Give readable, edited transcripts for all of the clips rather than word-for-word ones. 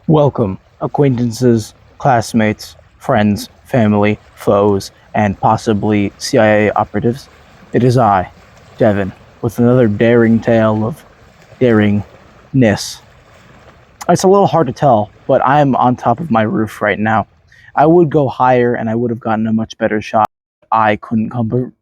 Welcome, acquaintances, classmates, friends, family, foes, and possibly CIA operatives. It is I, Devin, with another daring tale of daringness. It's a little hard to tell, but I am on top of my roof right now. I would go higher and I would have gotten a much better shot. I couldn't come.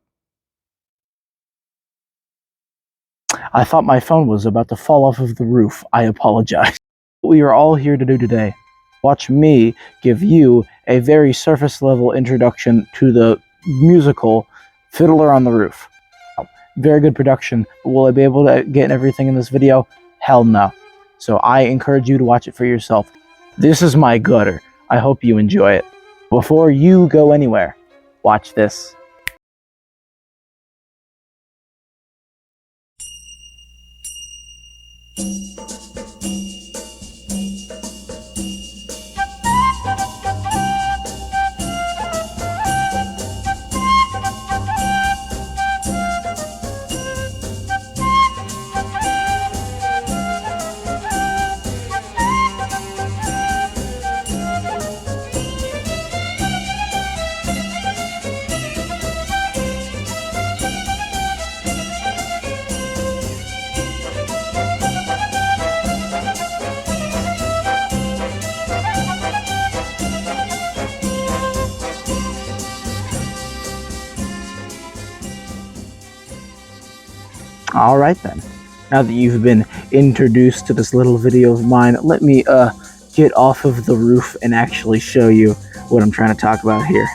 I thought my phone was about to fall off of the roof. I apologize. What we are all here to do today. Watch me give you a very surface level introduction to the musical Fiddler on the Roof. Very good production, but will I be able to get everything in this video? Hell no. So I encourage you to watch it for yourself. This is my gutter. I hope you enjoy it. Before you go anywhere, watch this. Alright then, now that you've been introduced to this little video of mine, let me get off of the roof and actually show you what I'm trying to talk about here.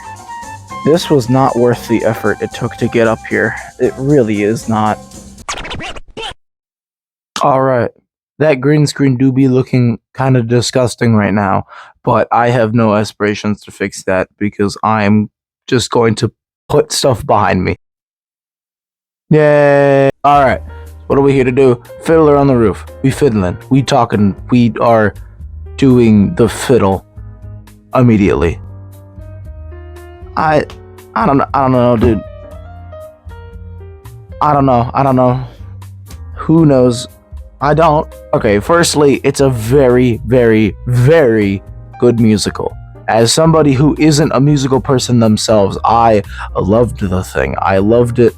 This was not worth the effort it took to get up here. It really is not. Alright, that green screen do be looking kind of disgusting right now, but I have no aspirations to fix that because I'm just going to put stuff behind me. Yay! Alright, what are we here to do? Fiddler on the Roof. We fiddling. We talking. We are doing the fiddle immediately. I don't know, dude. I don't know. Who knows? I don't. Okay, firstly, it's a very, very, very good musical. As somebody who isn't a musical person themselves, I loved the thing. I loved it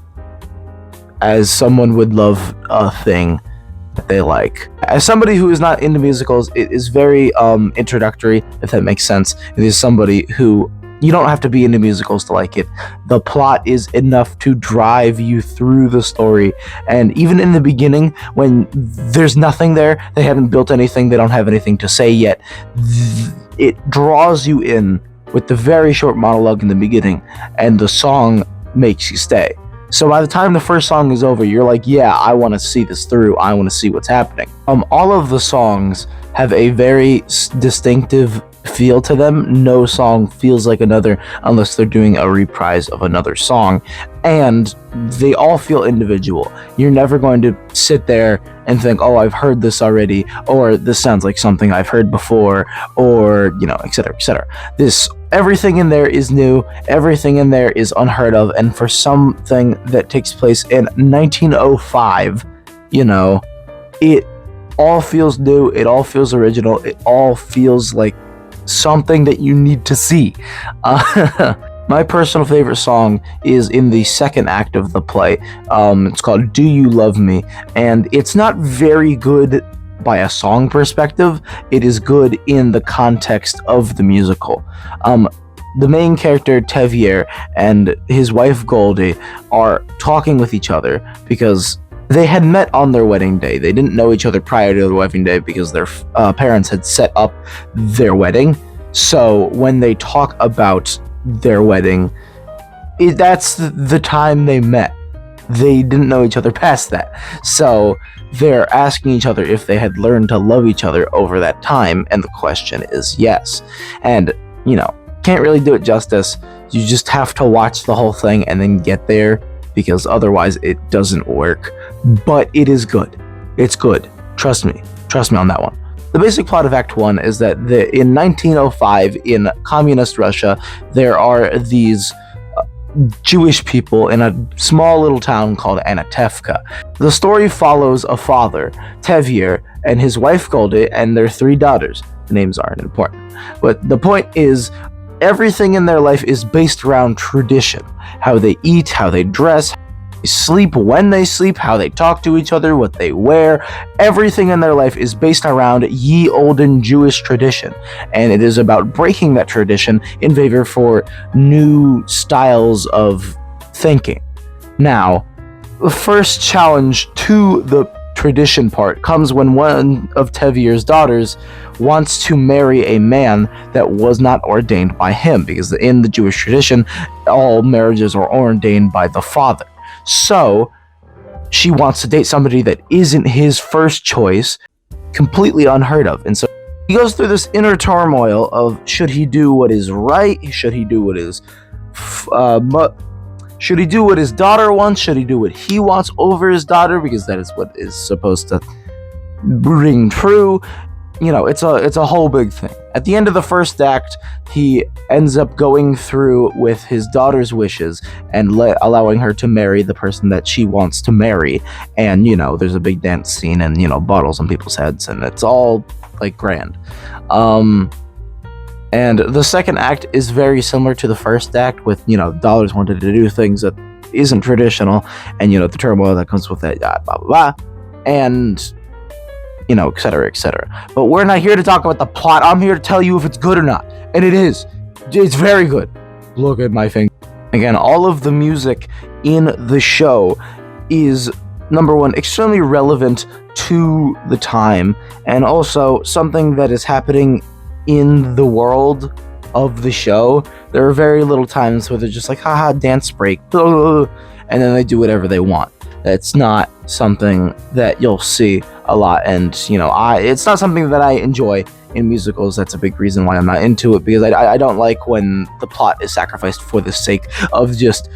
as someone would love a thing that they like. As somebody who is not into musicals, it is very introductory, if that makes sense. It is somebody who, you don't have to be into musicals to like it. The plot is enough to drive you through the story, and even in the beginning, when there's nothing there, they haven't built anything, they don't have anything to say yet, it draws you in with the very short monologue in the beginning, and the song makes you stay. So by the time the first song is over, you're like, yeah, I want to see this through. I want to see what's happening. All of the songs have a very distinctive feel to them. No song feels like another unless they're doing a reprise of another song. And they all feel individual. You're never going to sit there and think, oh, I've heard this already, or this sounds like something I've heard before, or, etc., etc. Everything in there is new, everything in there is unheard of, and for something that takes place in 1905, it all feels new, it all feels original, it all feels like something that you need to see. My personal favorite song is in the second act of the play. It's called Do You Love Me? And it's not very good by a song perspective. It is good in the context of the musical. The main character, Tevier, and his wife, Goldie, are talking with each other because they had met on their wedding day. They didn't know each other prior to their wedding day because their parents had set up their wedding. So when they talk about their wedding, that's the time they met. They didn't know each other past that. So they're asking each other if they had learned to love each other over that time, and the question is yes. And, can't really do it justice. You just have to watch the whole thing and then get there, because otherwise it doesn't work. But it is good. It's good. Trust me on that one. The basic plot of Act 1 is that in 1905, in communist Russia, there are these Jewish people in a small little town called Anatevka. The story follows a father, Tevier, and his wife Goldie, and their three daughters, The names aren't important. But the point is, everything in their life is based around tradition. How they eat, how they dress, they sleep, when they sleep, how they talk to each other, what they wear. Everything in their life is based around ye olden Jewish tradition. And it is about breaking that tradition in favor for new styles of thinking. Now, the first challenge to the tradition part comes when one of Tevye's daughters wants to marry a man that was not ordained by him, because in the Jewish tradition, all marriages are ordained by the father. So she wants to date somebody that isn't his first choice, completely unheard of. And so he goes through this inner turmoil of, should he do what is right? Should he do what is should he do what his daughter wants? Should he do what he wants over his daughter? Because that is what is supposed to ring true. You know, it's a whole big thing. At the end of the first act, he ends up going through with his daughter's wishes and allowing her to marry the person that she wants to marry. And, you know, there's a big dance scene and, you know, bottles on people's heads, and it's all, like, grand. And the second act is very similar to the first act with, you know, dollars wanted to do things that isn't traditional, and, you know, the turmoil that comes with that, blah, blah, blah, and, you know, etc., etc. But we're not here to talk about the plot. I'm here to tell you if it's good or not. And it is. It's very good. Look at my finger. Again, all of the music in the show is, number one, extremely relevant to the time, and also something that is happening in the world of the show. There are very little times where they're just like, haha, dance break, and then they do whatever they want. That's not something that you'll see a lot, and, you know, it's not something that I enjoy in musicals. That's a big reason why I'm not into it, because I don't like when the plot is sacrificed for the sake of just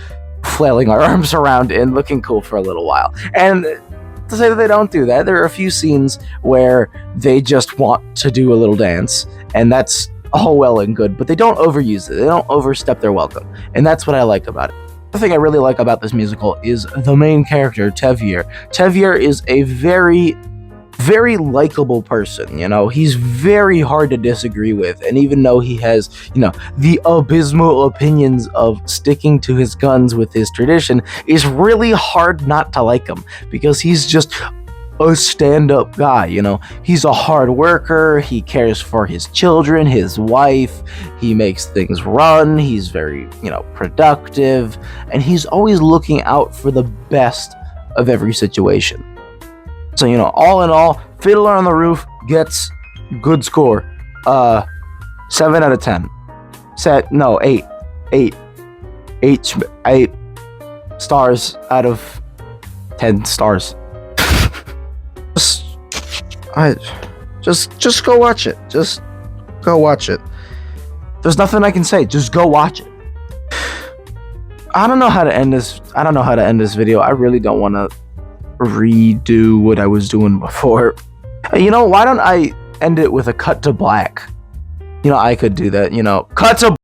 flailing our arms around and looking cool for a little while. And to say that they don't do that, there are a few scenes where they just want to do a little dance, and that's all well and good, but they don't overuse it. They don't overstep their welcome, and that's what I like about it. The thing I really like about this musical is the main character, Tevye. Tevye is a very, very likable person. You know, he's very hard to disagree with, and even though he has, you know, the abysmal opinions of sticking to his guns with his tradition, it's really hard not to like him, because he's just a stand-up guy. You know, he's a hard worker, he cares for his children, his wife, he makes things run, he's very, you know, productive, and he's always looking out for the best of every situation. So, you know, all in all, Fiddler on the Roof gets good score. 7 out of 10. 8 stars out of 10 stars. Just go watch it. Just go watch it. There's nothing I can say. Just go watch it. I don't know how to end this video. I really don't want to redo what I was doing before. You know, why don't I end it with a cut to black? You know, I could do that. You know, cut to black.